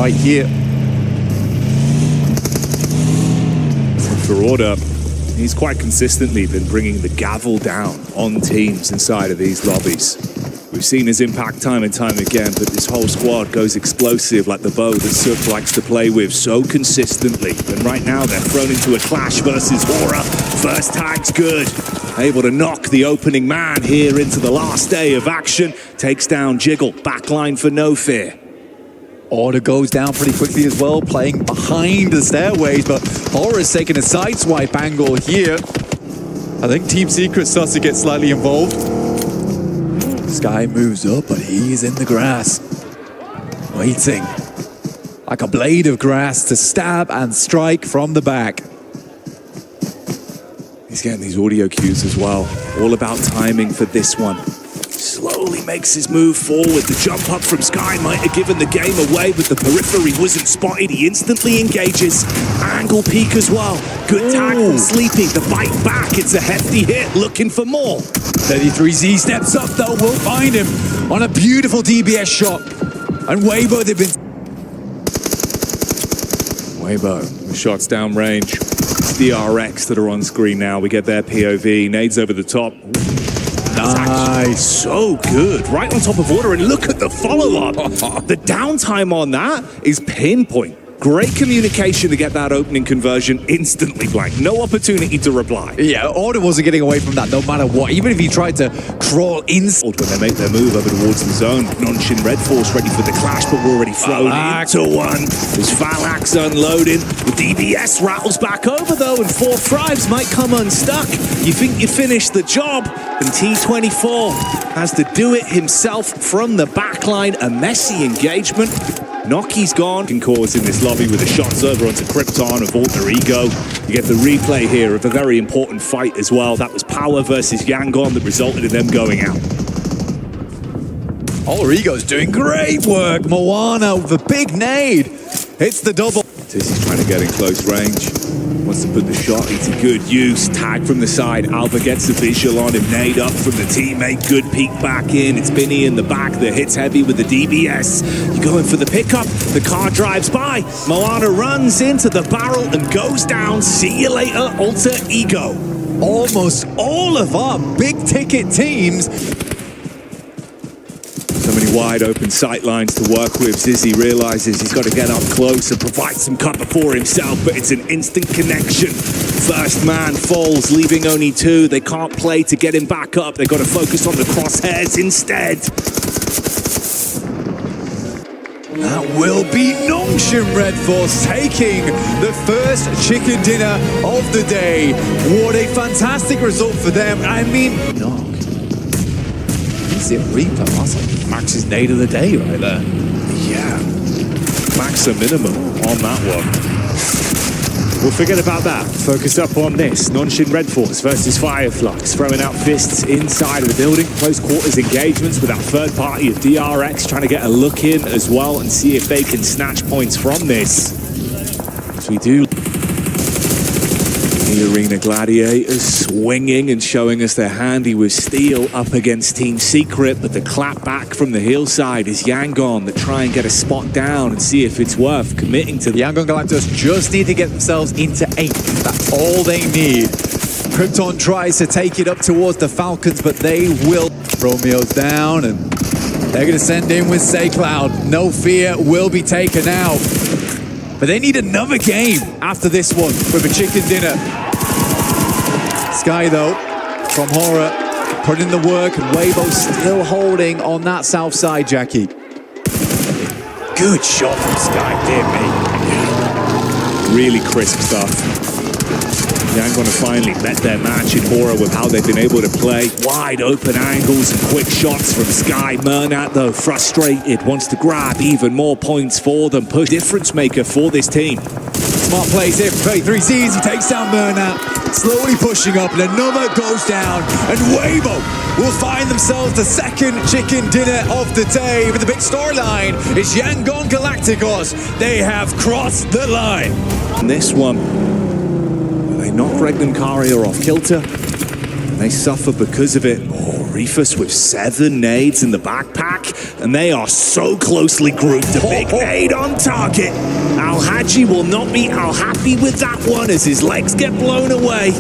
right here. For order, he's quite consistently been bringing the gavel down on teams inside of these lobbies. We've seen his impact time and time again, but this whole squad goes explosive like the bow that Sook likes to play with so consistently. And right now they're thrown into a clash versus Aura. First tag's good. Able to knock the opening man here into the last day of action. Takes down Jiggle. Backline for No Fear. Order goes down pretty quickly as well, playing behind the stairways, but Aura's taking a sideswipe angle here. I think Team Secret starts to get slightly involved. Sky moves up, but he's in the grass, waiting like a blade of grass to stab and strike from the back. He's getting these audio cues as well. All about timing for this one. Slowly makes his move forward. The jump up from Sky might have given the game away, but the periphery wasn't spotted. He instantly engages. Angle peek as well. Good tag from Sleepy. The bite back. It's a hefty hit. Looking for more. 33Z steps up though. We'll find him on a beautiful DBS shot. And Weibo, they've been... Weibo, the shots down range. It's DRX that are on screen now. We get their POV. Nades over the top. Nice. So good. Right on top of Order, and look at the follow-up. The downtime on that is pinpoint. Great communication to get that opening conversion instantly blank. No opportunity to reply. Yeah, Order wasn't getting away from that no matter what. Even if he tried to crawl inside. When they make their move over towards the zone, Nonshin Red Force ready for the clash, but we're already thrown into one. There's Phalanx unloading. The DBS rattles back over though, and 4 Thrives might come unstuck. You think you finished the job, and T24 has to do it himself from the backline. A messy engagement. Nocky's gone. Can cause in this lobby with the shots over onto Krypton of Alter Ego. You get the replay here of a very important fight as well. That was Power versus Yangon that resulted in them going out. Alter Ego's doing great work. Moana with a big nade. Hits the double. Tissy's trying to get in close range. Wants to put the shot into good use. Tag from the side. Alba gets the visual on him. Nade up from the teammate. Good peek back in. It's Binny in the back that hits heavy with the DBS. You're going for the pickup. The car drives by. Moana runs into the barrel and goes down. See you later, Alter Ego. Almost all of our big ticket teams. So many wide open sight lines to work with. Zizzy realizes he's got to get up close and provide some cover for himself, but it's an instant connection. First man falls, leaving only 2. They can't play to get him back up. They've got to focus on the crosshairs instead. That will be Nonshin Red Force taking the first chicken dinner of the day. What a fantastic result for them. I mean, knock. Is it Reaper? That's like Max's nade of the day right there. Yeah. Max a minimum on that one. We'll forget about that. Focus up on this. Nonshin Red Force versus Fireflux. Throwing out fists inside of the building. Close quarters engagements with that third party of DRX. Trying to get a look in as well and see if they can snatch points from this. As we do. The Arena Gladiators swinging and showing us they're handy with steel up against Team Secret, but the clap back from the hill side is Yangon that try and get a spot down and see if it's worth committing to. The Yangon Galacticos just need to get themselves into 8. That's all they need. Krypton tries to take it up towards the Falcons, but they will. Romeo's down, and they're going to send in with SayCloud. No Fear will be taken out. But they need another game after this one with a chicken dinner. Sky, though, from Horror, putting in the work, and Weibo still holding on that south side, Jackie. Good shot from Sky, dear me. Really crisp stuff. Yangon have finally met their match in Horror with how they've been able to play. Wide open angles and quick shots from Sky. Murnat, though, frustrated, wants to grab even more points for them. Push difference maker for this team. Smart plays here from 33Z's. He takes down Murnat, slowly pushing up, and another goes down. And Weibo will find themselves the second chicken dinner of the day. But the big storyline is Yangon Galacticos. They have crossed the line. And this one, they knock Regnum Carrier off kilter. They suffer because of it. Oh, Reefus with 7 nades in the backpack, and they are so closely grouped. A big nade on target. Al-Haji will not be happy with that one as his legs get blown away.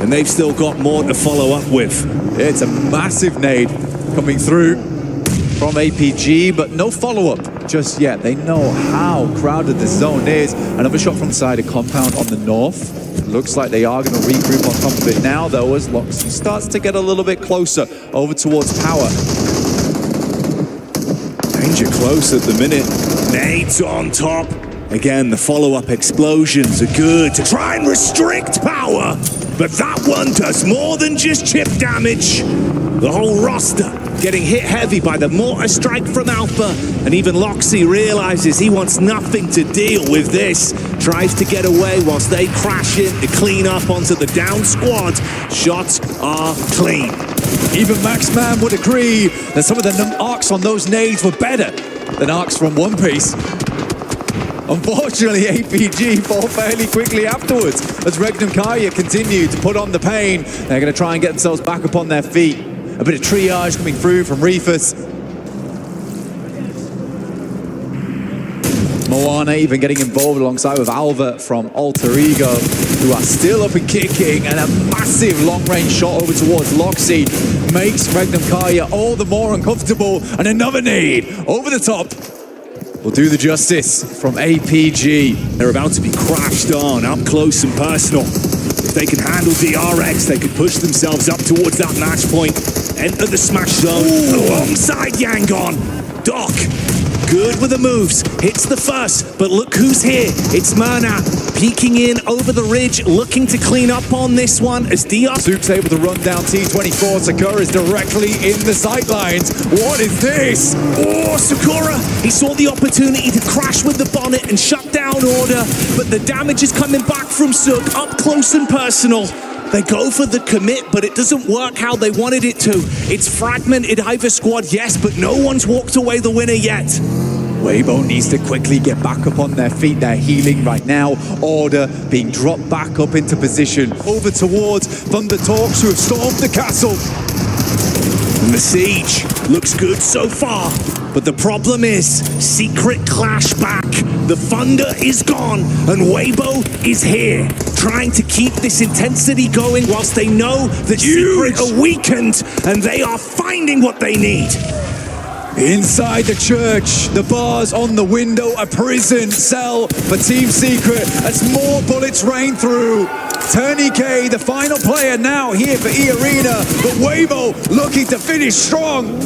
And they've still got more to follow up with. It's a massive nade coming through from APG, but no follow-up just yet. They know how crowded the zone is. Another shot from side of compound on the north. Looks like they are going to regroup on top of it now, though, as Loxy starts to get a little bit closer over towards power. Danger close at the minute. Nades on top. Again, the follow-up explosions are good to try and restrict power. But that one does more than just chip damage. The whole roster getting hit heavy by the mortar strike from Alpha. And even Loxy realizes he wants nothing to deal with this. Tries to get away whilst they crash in to clean up onto the down squad. Shots are clean. Even Maxman would agree that some of the arcs on those nades were better than arcs from One Piece. Unfortunately, APG fall fairly quickly afterwards as Regnum Kaya continue to put on the pain. They're going to try and get themselves back up on their feet. A bit of triage coming through from Reefus. Moana even getting involved alongside with Alva from Alter Ego, who are still up and kicking, and a massive long-range shot over towards Loxy makes Regnum Kaya all the more uncomfortable, and another nade over the top will do the justice from APG. They're about to be crashed on, up close and personal. If they can handle DRX, they could push themselves up towards that match point, enter the smash zone alongside Yangon. Doc, good with the moves, hits the first, but look who's here. It's Murna, peeking in over the ridge, looking to clean up on this one as DR. Soup's able to run down T24. Sakura is directly in the sightlines. What is this? Oh, Sakura, he saw the opportunity to crash with the bonnet and shut down Order, but the damage is coming back from Sook, up close and personal. They go for the commit, but it doesn't work how they wanted it to. It's fragmented either squad, yes, but no one's walked away the winner yet. Weibo needs to quickly get back up on their feet. They're healing right now. Order being dropped back up into position. Over towards Thunder Talks, who have stormed the castle. And the siege looks good so far, but the problem is Secret clash back. The Thunder is gone, and Weibo is here, trying to keep this intensity going whilst they know that Secret are weakened, and they are finding what they need. Inside the church, the bars on the window, a prison cell for Team Secret as more bullets rain through. Turney K, the final player now here for E-Arena, but Weibo looking to finish strong.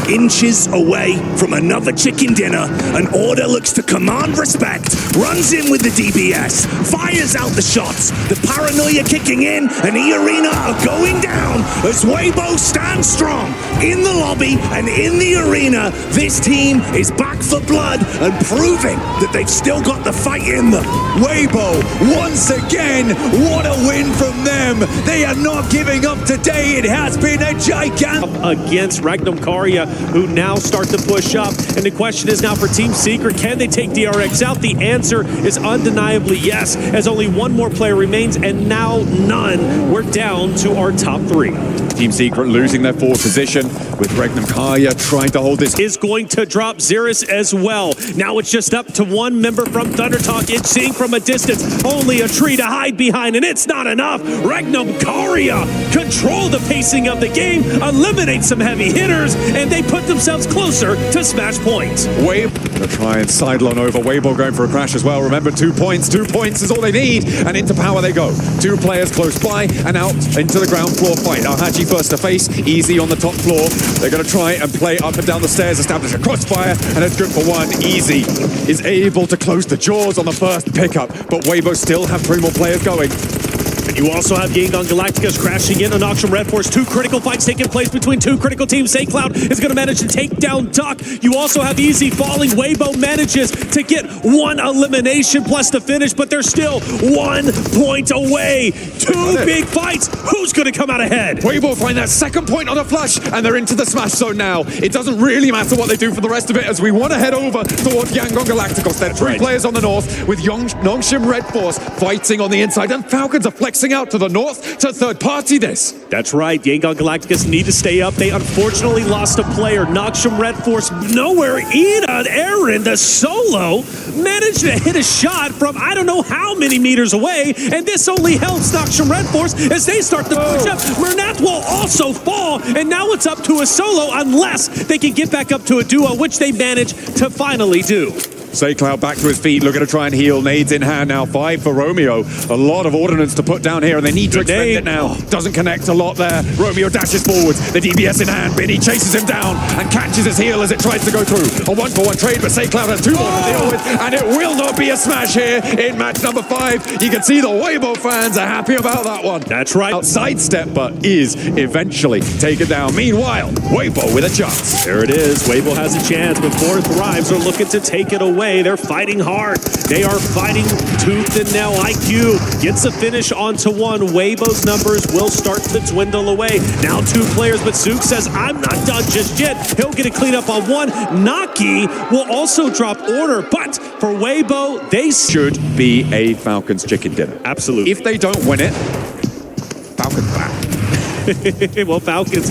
Inches away from another chicken dinner, and Order looks to command respect, runs in with the DBS, fires out the shots, the paranoia kicking in, and E-Arena are going down as Weibo stands strong in the lobby and in the arena. This team is back for blood and proving that they've still got the fight in them. Weibo, once again, what a win from them. They are not giving up today. It has been a gigantic against Regnum Kaya, who now start to push up. And the question is now for Team Secret, can they take DRX out? The answer is undeniably yes, as only one more player remains, and now none. We're down to our top 3. Team Secret losing their forward position with Regnum Kaya trying to hold this. Is going to drop Xeris as well. Now it's just up to one member from Thunder Talk. It's seeing from a distance, only a tree to hide behind, and it's not enough. Regnum Kaya control the pacing of the game, eliminate some heavy hitters, and they put themselves closer to smash point. Weibo gonna try and sideline over. Weibo going for a crash as well. Remember, 2 points. 2 points is all they need, and into power they go. 2 players close by and out into the ground floor fight. Al-Haji first to face, easy on the top floor. They're gonna try and play up and down the stairs, establish a crossfire, and it's good for one. Easy is able to close the jaws on the first pickup, but Weibo still have 3 more players going. And you also have Yangon Galacticos crashing in on Auction Red Force. 2 critical fights taking place between 2 critical teams. St. Cloud is going to manage to take down Duck. You also have Easy falling. Weibo manages to get 1 elimination plus the finish, but they're still 1 point away. 2 big fights. Who's going to come out ahead? Weibo find that 2nd point on a flush, and they're into the smash zone now. It doesn't really matter what they do for the rest of it, as we want to head over towards Yangon Galacticos. There are 3 players on the north with Nongshim Red Force fighting on the inside, and Falcons are flexing crossing out to the north to third party this. That's right. Yangon Galacticus need to stay up. They unfortunately lost a player. Noxium Red Force nowhere. Ida, Aaron, the solo, managed to hit a shot from I don't know how many meters away, and this only helps Noxium Red Force as they start to push up. Mernath will also fall, and now it's up to a solo unless they can get back up to a duo, which they manage to finally do. Cloud back to his feet, looking to try and heal. Nades in hand now, 5 for Romeo. A lot of ordnance to put down here, and they need to expend it now. Doesn't connect a lot there. Romeo dashes forwards, the DBS in hand. Binny chases him down and catches his heel as it tries to go through. A 1-for-1 trade, but Cloud has 2 more to deal with, and it will not be a smash here in match number 5. You can see the Weibo fans are happy about that one. That's right. Sidestep, but is eventually taken down. Meanwhile, Weibo with a chance. There it is. Weibo has a chance, but 4 Thrives are looking to take it away. They're fighting hard. They are fighting tooth and nail. IQ gets a finish onto 1. Weibo's numbers will start to dwindle away. Now 2 players, but Zook says, I'm not done just yet. He'll get a cleanup on 1. Naki will also drop order, but for Weibo, they should be a Falcons chicken dinner. Absolutely. If they don't win it, Falcons back. Well, Falcons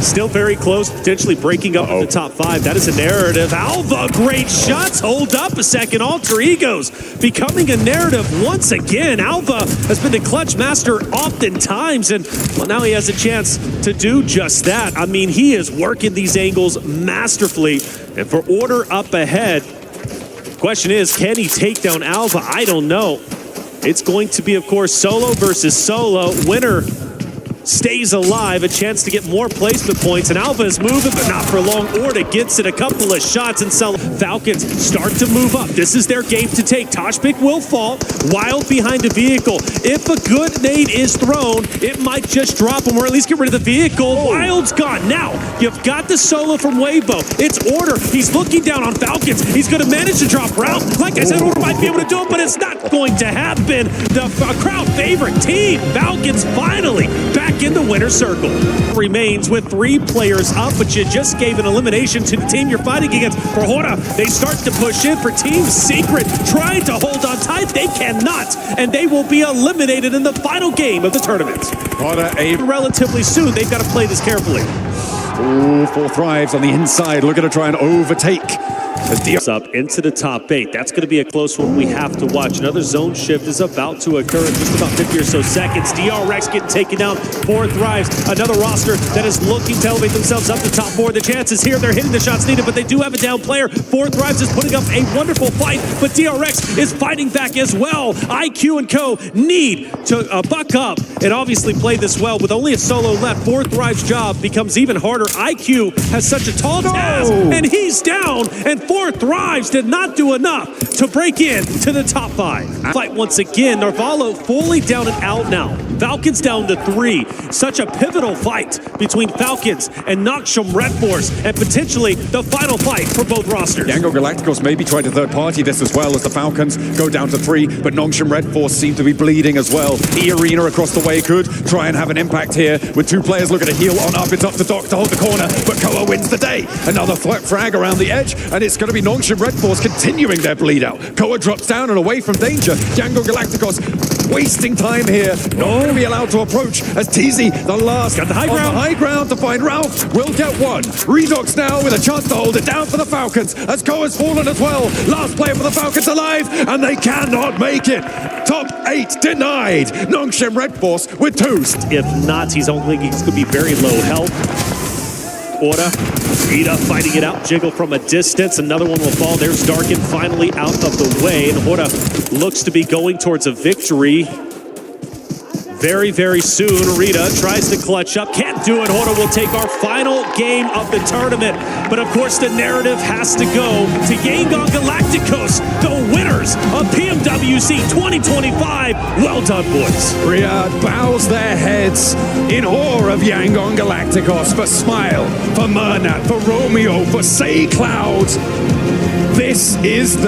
still very close, potentially breaking up the top 5. That is a narrative. Alva, great shots. Hold up a second. Alter Egos becoming a narrative once again. Alva has been the clutch master oftentimes, and well, now he has a chance to do just that. I mean, he is working these angles masterfully, and for order up ahead, question is, can he take down Alva? I don't know. It's going to be, of course, solo versus solo. Winner stays alive, a chance to get more placement points, and Alva is moving, but not for long. Orta gets it a couple of shots, and Falcons start to move up. This is their game to take. Toshpik will fall, Wild behind the vehicle. If a good nade is thrown, it might just drop him, or at least get rid of the vehicle. Wild's gone. Now, you've got the solo from Weibo. It's Order. He's looking down on Falcons. He's going to manage to drop Route. Like I said, Order might be able to do it, but it's not going to happen. The crowd favorite team, Falcons, finally back in the winner's circle. Remains with 3 players up, but you just gave an elimination to the team you're fighting against. For Horta, they start to push in for Team Secret, trying to hold on tight. They cannot, and they will be eliminated in the final game of the tournament. Horta, relatively soon. They've got to play this carefully. Ooh, 4 Thrives on the inside, looking to try and overtake. Up into the top 8. That's going to be a close one we have to watch. Another zone shift is about to occur in just about 50 or so seconds. DRX getting taken down. 4 Thrives. Another roster that is looking to elevate themselves up the top 4. The chances here. They're hitting the shots needed, but they do have a down player. 4 Thrives is putting up a wonderful fight, but DRX is fighting back as well. IQ and Co. need to buck up and obviously play this well. With only a solo left, 4 Thrives' job becomes even harder. IQ has such a tall task, and he's down, and 4 Thrives did not do enough to break in to the top 5. Fight once again. Narvalo fully down and out now. Falcons down to 3. Such a pivotal fight between Falcons and Noxium Red Force, and potentially the final fight for both rosters. Yangon Galacticos maybe trying to third party this as well as the Falcons go down to 3, but Noxium Red Force seem to be bleeding as well. E-Arena across the way could try and have an impact here with 2 players looking to heal on up. It's up to Doc to hold the corner, but Koa wins the day. Another frag around the edge, and it's going to be Noxium Red Force continuing their bleed out. Koa drops down and away from danger. Yangon Galacticos wasting time here. Not going to be allowed to approach as TZ, the last got the high ground to find Ralph, will get 1. Redox now with a chance to hold it down for the Falcons as Koa's fallen as well. Last player for the Falcons alive, and they cannot make it. Top 8 denied. Noxium Red Force with 2. If not, he's going to be very low health. Orta, Ida fighting it out, Jiggle from a distance. Another one will fall. There's Darkin finally out of the way, and Orta looks to be going towards a victory very, very soon. Rita tries to clutch up, can't do it. Horta will take our final game of the tournament. But of course, the narrative has to go to Yangon Galacticos, the winners of PMWC 2025. Well done, boys. Riyadh bows their heads in awe of Yangon Galacticos, for Smile, for Mernath, for Romeo, for Cloud. This is the